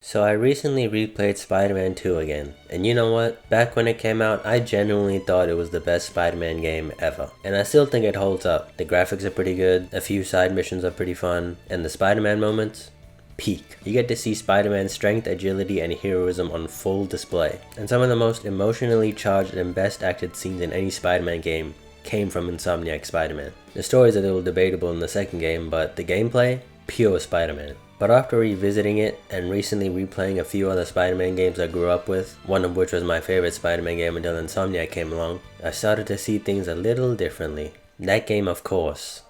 So I recently replayed Spider-Man 2 again, and you know what? Back when it came out, I genuinely thought it was the best Spider-Man game ever. And I still think it holds up. The graphics are pretty good, a few side missions are pretty fun, and the Spider-Man moments? Peak. You get to see Spider-Man's strength, agility, and heroism on full display. And some of the most emotionally charged and best acted scenes in any Spider-Man game came from Insomniac Spider-Man. The story is a little debatable in the second game, but the gameplay? Pure Spider-Man. But after revisiting it and recently replaying a few other Spider-Man games I grew up with, one of which was my favorite Spider-Man game until Insomniac came along, I started to see things a little differently. That game, of course,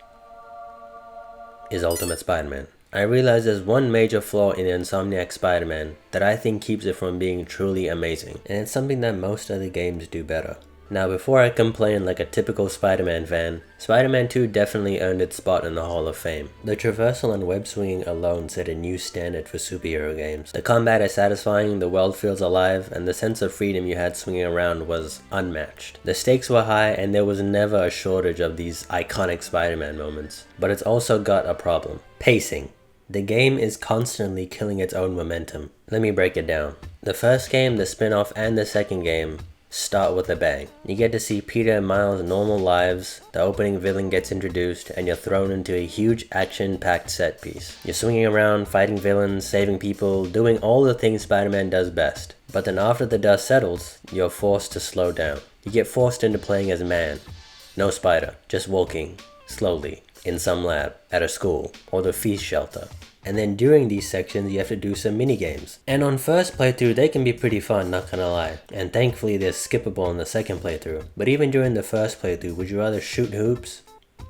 is Ultimate Spider-Man. I realized there's one major flaw in Insomniac Spider-Man that I think keeps it from being truly amazing, and it's something that most other games do better. Now, before I complain like a typical Spider-Man fan, Spider-Man 2 definitely earned its spot in the Hall of Fame. The traversal and web swinging alone set a new standard for superhero games. The combat is satisfying, the world feels alive, and the sense of freedom you had swinging around was unmatched. The stakes were high, and there was never a shortage of these iconic Spider-Man moments. But it's also got a problem. Pacing. The game is constantly killing its own momentum. Let me break it down. The first game, the spin-off, and the second game start with a bang. You get to see Peter and Miles' normal lives, the opening villain gets introduced, and you're thrown into a huge action-packed set piece. You're swinging around, fighting villains, saving people, doing all the things Spider-Man does best. But then after the dust settles, you're forced to slow down. You get forced into playing as man. No spider, just walking, slowly, in some lab, at a school, or the feast shelter. And then during these sections you have to do some mini games. And on first playthrough they can be pretty fun, not gonna lie. And thankfully they're skippable on the second playthrough. But even during the first playthrough, would you rather shoot hoops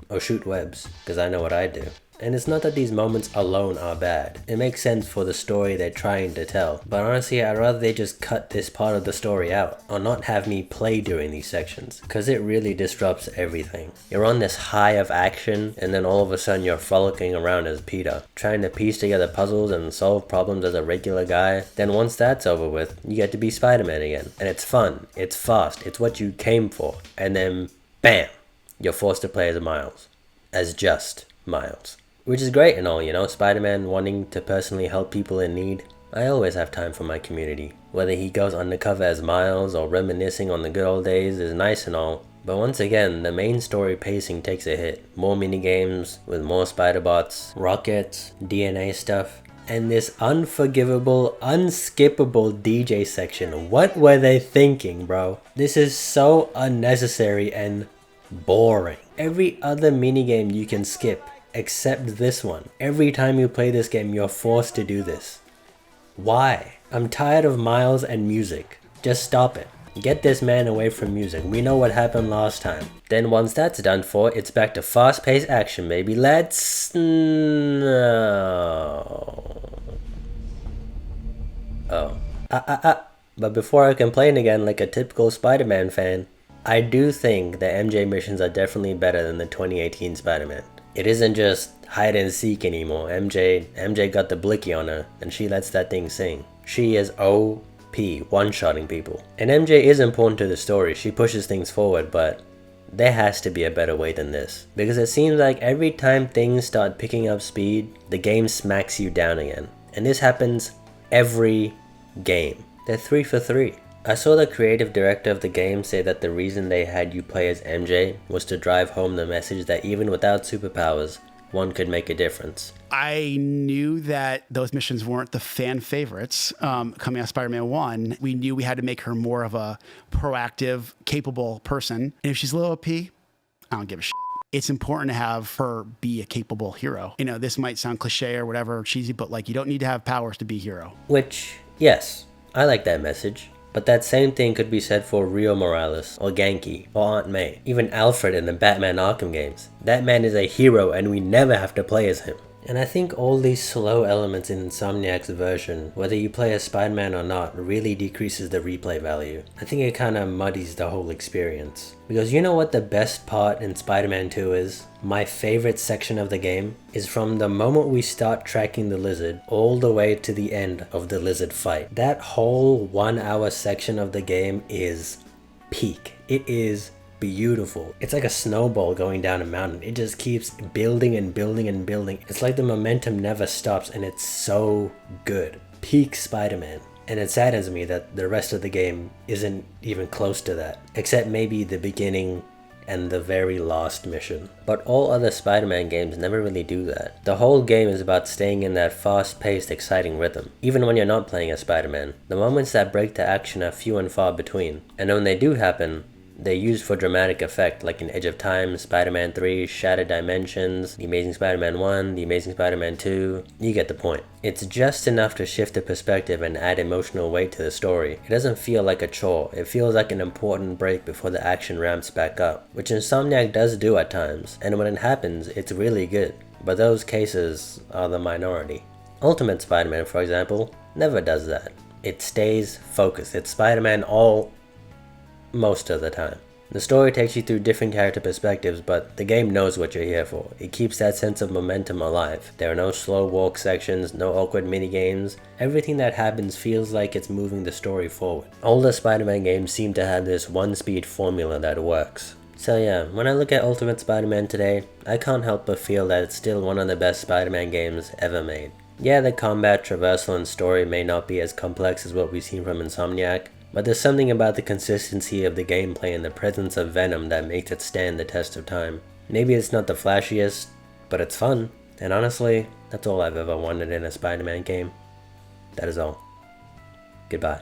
or shoot webs? Because I know what I do. And it's not that these moments alone are bad. It makes sense for the story they're trying to tell. But honestly, I'd rather they just cut this part of the story out, or not have me play during these sections, because it really disrupts everything. You're on this high of action, and then all of a sudden you're frolicking around as Peter, trying to piece together puzzles and solve problems as a regular guy. Then once that's over with, you get to be Spider-Man again. And it's fun, it's fast, it's what you came for. And then, bam! You're forced to play as Miles. As just Miles. Which is great and all, you know, Spider-Man wanting to personally help people in need. I always have time for my community. Whether he goes undercover as Miles or reminiscing on the good old days is nice and all. But once again, the main story pacing takes a hit. More minigames with more Spider-Bots, rockets, DNA stuff, and this unforgivable, unskippable DJ section. What were they thinking, bro? This is so unnecessary and boring. Every other minigame you can skip. Except this one. Every time you play this game, you're forced to do this. Why? I'm tired of Miles and music. Just stop it. Get this man away from music. We know what happened last time. Then once that's done for, it's back to fast-paced action, baby. Let's... No. Oh. But before I complain again like a typical Spider-Man fan, I do think the MJ missions are definitely better than the 2018 Spider-Man. It isn't just hide and seek anymore. MJ got the blicky on her, and she lets that thing sing. She is OP, one-shotting people. And MJ is important to the story. She pushes things forward, but there has to be a better way than this. Because it seems like every time things start picking up speed, the game smacks you down again. And this happens every game. They're 3 for 3. I saw the creative director of the game say that the reason they had you play as MJ was to drive home the message that even without superpowers, one could make a difference. I knew that those missions weren't the fan favorites coming out of Spider-Man 1. We knew we had to make her more of a proactive, capable person. And if she's a little OP, I don't give a shit. It's important to have her be a capable hero. You know, this might sound cliche or whatever, cheesy, but like you don't need to have powers to be a hero. Which, yes, I like that message. But that same thing could be said for Rio Morales, or Genki, or Aunt May, even Alfred in the Batman Arkham games. That man is a hero and we never have to play as him. And I think all these slow elements in Insomniac's version, whether you play as Spider-Man or not, really decreases the replay value. I think it kinda muddies the whole experience. Because you know what the best part in Spider-Man 2 is? My favorite section of the game is from the moment we start tracking the lizard all the way to the end of the lizard fight. That whole 1 hour section of the game is peak. It is beautiful. It's like a snowball going down a mountain. It just keeps building and building and building. It's like the momentum never stops and it's so good. peak Spider-Man. And it saddens me that the rest of the game isn't even close to that, except maybe the beginning and the very last mission. But all other Spider-Man games never really do that. The whole game is about staying in that fast-paced, exciting rhythm, even when you're not playing as Spider-Man. The moments that break the action are few and far between, and when they do happen, they're used for dramatic effect, like in Edge of Time, Spider-Man 3, Shattered Dimensions, The Amazing Spider-Man 1, The Amazing Spider-Man 2, you get the point. It's just enough to shift the perspective and add emotional weight to the story. It doesn't feel like a chore, it feels like an important break before the action ramps back up, which Insomniac does do at times, and when it happens, it's really good. But those cases are the minority. Ultimate Spider-Man, for example, never does that. It stays focused. It's Spider-Man most of the time. The story takes you through different character perspectives, but the game knows what you're here for. It keeps that sense of momentum alive. There are no slow walk sections, no awkward minigames. Everything that happens feels like it's moving the story forward. Older Spider-Man games seem to have this one-speed formula that works. So yeah, when I look at Ultimate Spider-Man today, I can't help but feel that it's still one of the best Spider-Man games ever made. Yeah, the combat, traversal, and story may not be as complex as what we've seen from Insomniac, but there's something about the consistency of the gameplay and the presence of Venom that makes it stand the test of time. Maybe it's not the flashiest, but it's fun, and honestly, that's all I've ever wanted in a Spider-Man game. That is all. Goodbye.